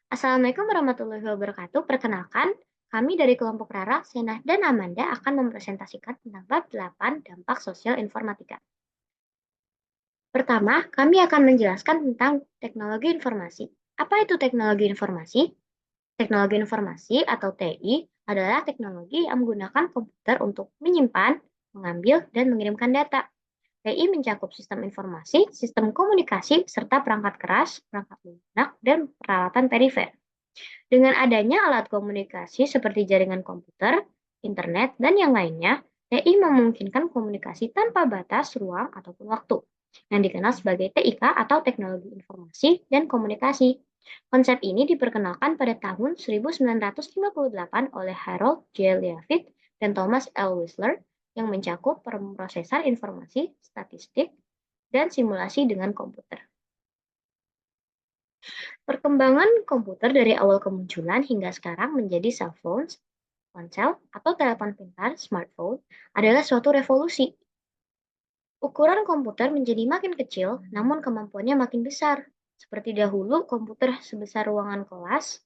Assalamualaikum warahmatullahi wabarakatuh. Perkenalkan, kami dari kelompok Rara, Senah, dan Amanda akan mempresentasikan tentang bab 8 dampak sosial informatika. Pertama, kami akan menjelaskan tentang teknologi informasi. Apa itu teknologi informasi? Teknologi informasi atau TI adalah teknologi yang menggunakan komputer untuk menyimpan, mengambil, dan mengirimkan data. TI mencakup sistem informasi, sistem komunikasi, serta perangkat keras, perangkat lunak, dan peralatan perifer. Dengan adanya alat komunikasi seperti jaringan komputer, internet, dan yang lainnya, TI memungkinkan komunikasi tanpa batas ruang ataupun waktu, yang dikenal sebagai TIK atau Teknologi Informasi dan Komunikasi. Konsep ini diperkenalkan pada tahun 1958 oleh Harold J. Leavitt dan Thomas L. Whisler yang mencakup pemrosesan informasi, statistik, dan simulasi dengan komputer. Perkembangan komputer dari awal kemunculan hingga sekarang menjadi cell phones, ponsel, atau telepon pintar, smartphone, adalah suatu revolusi. Ukuran komputer menjadi makin kecil, namun kemampuannya makin besar. Seperti dahulu komputer sebesar ruangan kelas,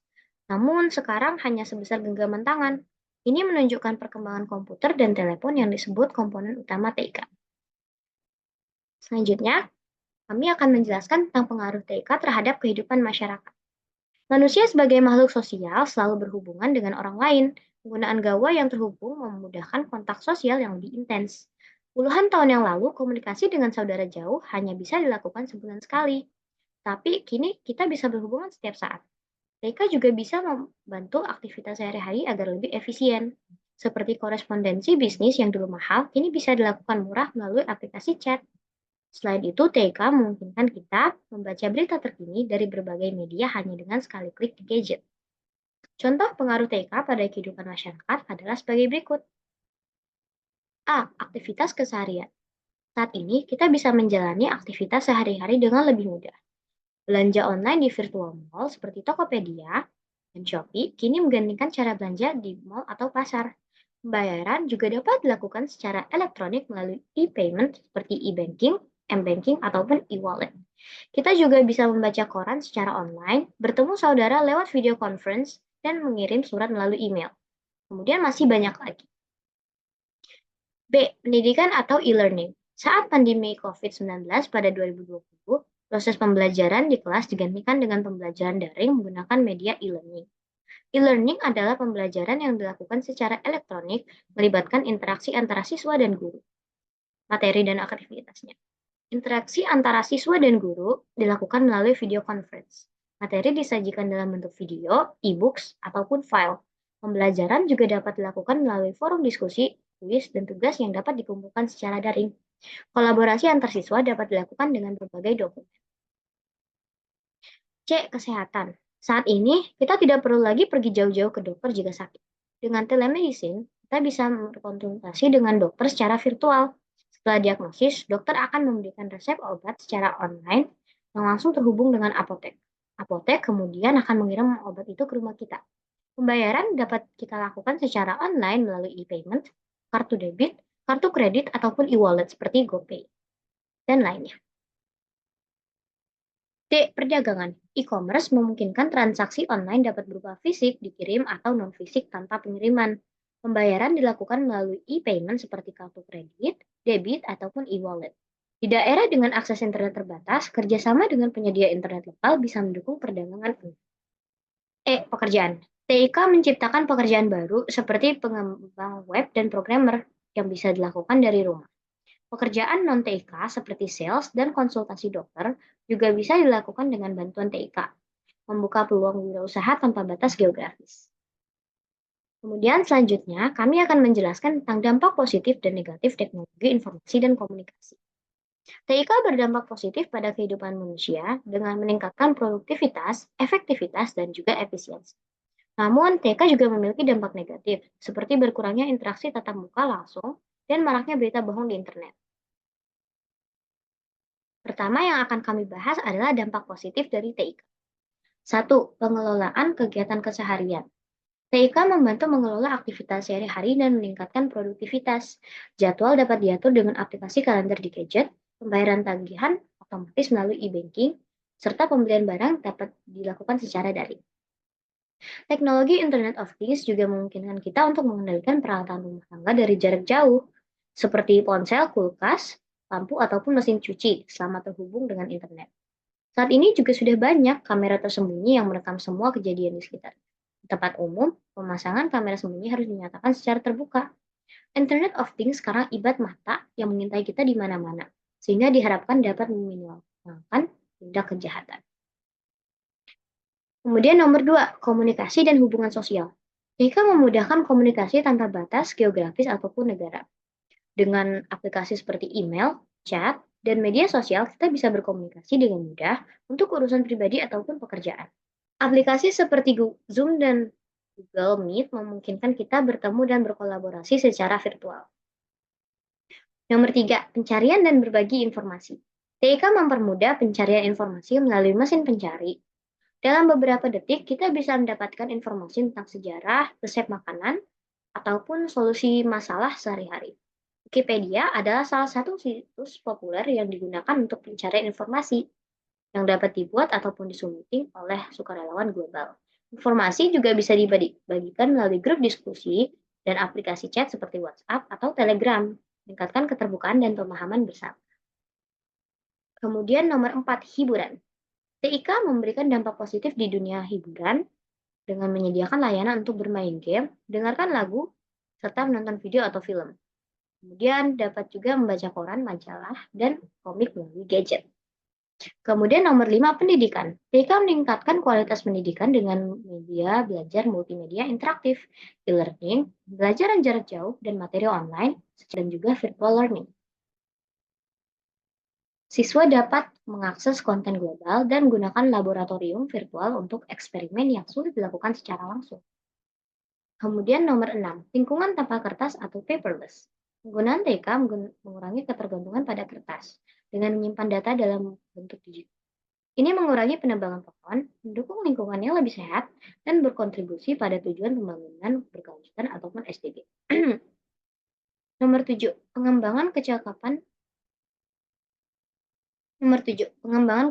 namun sekarang hanya sebesar genggaman tangan. Ini menunjukkan perkembangan komputer dan telepon yang disebut komponen utama TIK. Selanjutnya, kami akan menjelaskan tentang pengaruh TIK terhadap kehidupan masyarakat. Manusia sebagai makhluk sosial selalu berhubungan dengan orang lain. Penggunaan gawai yang terhubung memudahkan kontak sosial yang lebih intens. Puluhan tahun yang lalu, komunikasi dengan saudara jauh hanya bisa dilakukan sebulan sekali. Tapi kini kita bisa berhubungan setiap saat. Mereka juga bisa membantu aktivitas sehari-hari agar lebih efisien. Seperti korespondensi bisnis yang dulu mahal, kini bisa dilakukan murah melalui aplikasi chat. Selain itu, TK memungkinkan kita membaca berita terkini dari berbagai media hanya dengan sekali klik di gadget. Contoh pengaruh TK pada kehidupan masyarakat adalah sebagai berikut. A. Aktivitas keseharian. Saat ini, kita bisa menjalani aktivitas sehari-hari dengan lebih mudah. Belanja online di virtual mall seperti Tokopedia dan Shopee kini menggantikan cara belanja di mall atau pasar. Pembayaran juga dapat dilakukan secara elektronik melalui e-payment seperti e-banking, m-banking, ataupun e-wallet. Kita juga bisa membaca koran secara online, bertemu saudara lewat video conference, dan mengirim surat melalui email. Kemudian masih banyak lagi. B. Pendidikan atau e-learning. Saat pandemi COVID-19 pada 2020, proses pembelajaran di kelas digantikan dengan pembelajaran daring menggunakan media e-learning. E-learning adalah pembelajaran yang dilakukan secara elektronik, melibatkan interaksi antara siswa dan guru. Materi dan aktivitasnya. Interaksi antara siswa dan guru dilakukan melalui video conference. Materi disajikan dalam bentuk video, e-books, ataupun file. Pembelajaran juga dapat dilakukan melalui forum diskusi, kuis, dan tugas yang dapat dikumpulkan secara daring. Kolaborasi antar siswa dapat dilakukan dengan berbagai dokumen. C. Kesehatan. Saat ini, kita tidak perlu lagi pergi jauh-jauh ke dokter jika sakit. Dengan telemedicine, kita bisa berkonsultasi dengan dokter secara virtual. Setelah diagnosis, dokter akan memberikan resep obat secara online yang langsung terhubung dengan apotek. Apotek kemudian akan mengirim obat itu ke rumah kita. Pembayaran dapat kita lakukan secara online melalui e-payment, kartu debit, kartu kredit, ataupun e-wallet seperti GoPay, dan lainnya. D. Perdagangan. E-commerce memungkinkan transaksi online dapat berupa fisik, dikirim, atau non-fisik tanpa pengiriman. Pembayaran dilakukan melalui e-payment seperti kartu kredit, debit, ataupun e-wallet. Di daerah dengan akses internet terbatas, kerjasama dengan penyedia internet lokal bisa mendukung perdagangan online. E. Pekerjaan. TIK menciptakan pekerjaan baru seperti pengembang web dan programmer yang bisa dilakukan dari rumah. Pekerjaan non-TIK seperti sales dan konsultasi dokter juga bisa dilakukan dengan bantuan TIK, membuka peluang wirausaha tanpa batas geografis. Kemudian selanjutnya, kami akan menjelaskan tentang dampak positif dan negatif teknologi informasi dan komunikasi. TIK berdampak positif pada kehidupan manusia dengan meningkatkan produktivitas, efektivitas, dan juga efisiensi. Namun, TIK juga memiliki dampak negatif, seperti berkurangnya interaksi tatap muka langsung dan maraknya berita bohong di internet. Pertama yang akan kami bahas adalah dampak positif dari TIK. 1. Pengelolaan kegiatan keseharian. TIK membantu mengelola aktivitas sehari-hari dan meningkatkan produktivitas. Jadwal dapat diatur dengan aplikasi kalender di gadget, pembayaran tagihan otomatis melalui e-banking, serta pembelian barang dapat dilakukan secara daring. Teknologi Internet of Things juga memungkinkan kita untuk mengendalikan peralatan rumah tangga dari jarak jauh, seperti ponsel, kulkas, lampu, ataupun mesin cuci selama terhubung dengan internet. Saat ini juga sudah banyak kamera tersembunyi yang merekam semua kejadian di sekitar. Di tempat umum, pemasangan kamera sembunyi harus dinyatakan secara terbuka. Internet of Things sekarang ibarat mata yang mengintai kita di mana-mana, sehingga diharapkan dapat meminimalkan tindak kejahatan. Kemudian nomor 2, komunikasi dan hubungan sosial. Jika memudahkan komunikasi tanpa batas geografis ataupun negara. Dengan aplikasi seperti email, chat, dan media sosial, kita bisa berkomunikasi dengan mudah untuk urusan pribadi ataupun pekerjaan. Aplikasi seperti Zoom dan Google Meet memungkinkan kita bertemu dan berkolaborasi secara virtual. Nomor 3, pencarian dan berbagi informasi. TIK mempermudah pencarian informasi melalui mesin pencari. Dalam beberapa detik, kita bisa mendapatkan informasi tentang sejarah, resep makanan, ataupun solusi masalah sehari-hari. Wikipedia adalah salah satu situs populer yang digunakan untuk pencarian informasi yang dapat dibuat ataupun disumbang oleh sukarelawan global. Informasi juga bisa dibagikan melalui grup diskusi dan aplikasi chat seperti WhatsApp atau Telegram, meningkatkan keterbukaan dan pemahaman bersama. Kemudian nomor 4, hiburan. TIK memberikan dampak positif di dunia hiburan dengan menyediakan layanan untuk bermain game, dengarkan lagu, serta menonton video atau film. Kemudian dapat juga membaca koran, majalah, dan komik melalui gadget. Kemudian nomor 5, pendidikan. TIK meningkatkan kualitas pendidikan dengan media belajar multimedia interaktif, e-learning, belajaran jarak jauh, dan materi online, dan juga virtual learning. Siswa dapat mengakses konten global dan gunakan laboratorium virtual untuk eksperimen yang sulit dilakukan secara langsung. Kemudian nomor 6, lingkungan tanpa kertas atau paperless. Penggunaan TK mengurangi ketergantungan pada kertas dengan menyimpan data dalam bentuk digital. Ini mengurangi penebangan pohon, mendukung lingkungannya lebih sehat, dan berkontribusi pada tujuan pembangunan berkelanjutan ataupun SDG. Nomor 7, pengembangan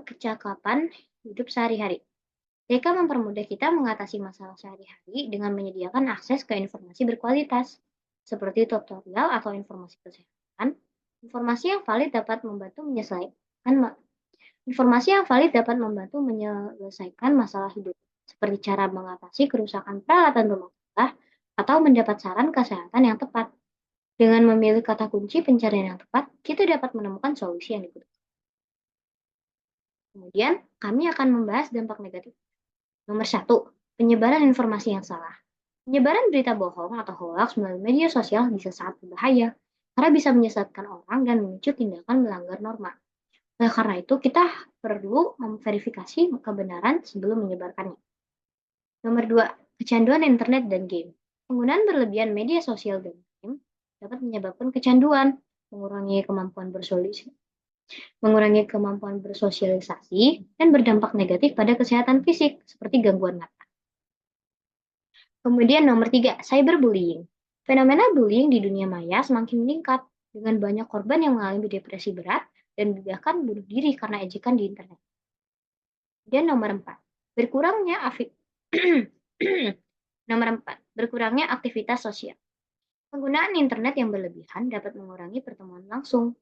kecakapan hidup sehari-hari. TK mempermudah kita mengatasi masalah sehari-hari dengan menyediakan akses ke informasi berkualitas, seperti tutorial atau informasi kesehatan. Informasi yang valid dapat membantu menyelesaikan masalah hidup, seperti cara mengatasi kerusakan peralatan rumah tangga atau mendapat saran kesehatan yang tepat. Dengan memilih kata kunci pencarian yang tepat, kita dapat menemukan solusi yang dibutuhkan. Kemudian, kami akan membahas dampak negatif. Nomor 1, penyebaran informasi yang salah. Penyebaran berita bohong atau hoaks melalui media sosial bisa sangat berbahaya karena bisa menyesatkan orang dan memicu tindakan melanggar norma. Oleh karena itu, kita perlu memverifikasi kebenaran sebelum menyebarkannya. Nomor 2, kecanduan internet dan game. Penggunaan berlebihan media sosial dan game dapat menyebabkan kecanduan, mengurangi kemampuan bersosialisasi, dan berdampak negatif pada kesehatan fisik, seperti gangguan mata. Kemudian nomor 3, cyberbullying. Fenomena bullying di dunia maya semakin meningkat, dengan banyak korban yang mengalami depresi berat dan bahkan bunuh diri karena ejekan di internet. Dan nomor 4, berkurangnya aktivitas sosial. Penggunaan internet yang berlebihan dapat mengurangi pertemuan langsung,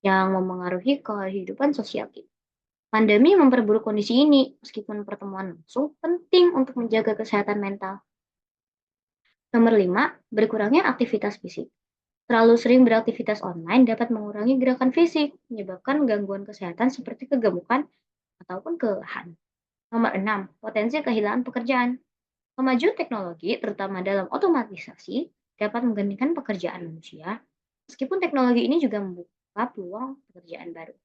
yang memengaruhi kehidupan sosial kita. Pandemi memperburuk kondisi ini, meskipun pertemuan langsung penting untuk menjaga kesehatan mental. Nomor 5, berkurangnya aktivitas fisik. Terlalu sering beraktivitas online dapat mengurangi gerakan fisik, menyebabkan gangguan kesehatan seperti kegemukan ataupun kelelahan. Nomor 6, potensi kehilangan pekerjaan. Kemajuan teknologi, terutama dalam otomatisasi, dapat menggantikan pekerjaan manusia, meskipun teknologi ini juga membuka peluang pekerjaan baru.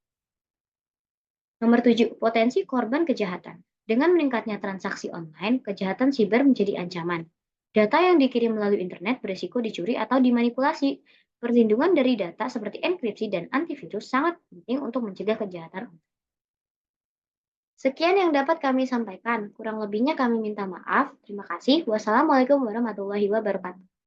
Nomor 7, potensi korban kejahatan. Dengan meningkatnya transaksi online, kejahatan siber menjadi ancaman. Data yang dikirim melalui internet berisiko dicuri atau dimanipulasi. Perlindungan dari data seperti enkripsi dan antivirus sangat penting untuk mencegah kejahatan. Sekian yang dapat kami sampaikan. Kurang lebihnya kami minta maaf. Terima kasih. Wassalamualaikum warahmatullahi wabarakatuh.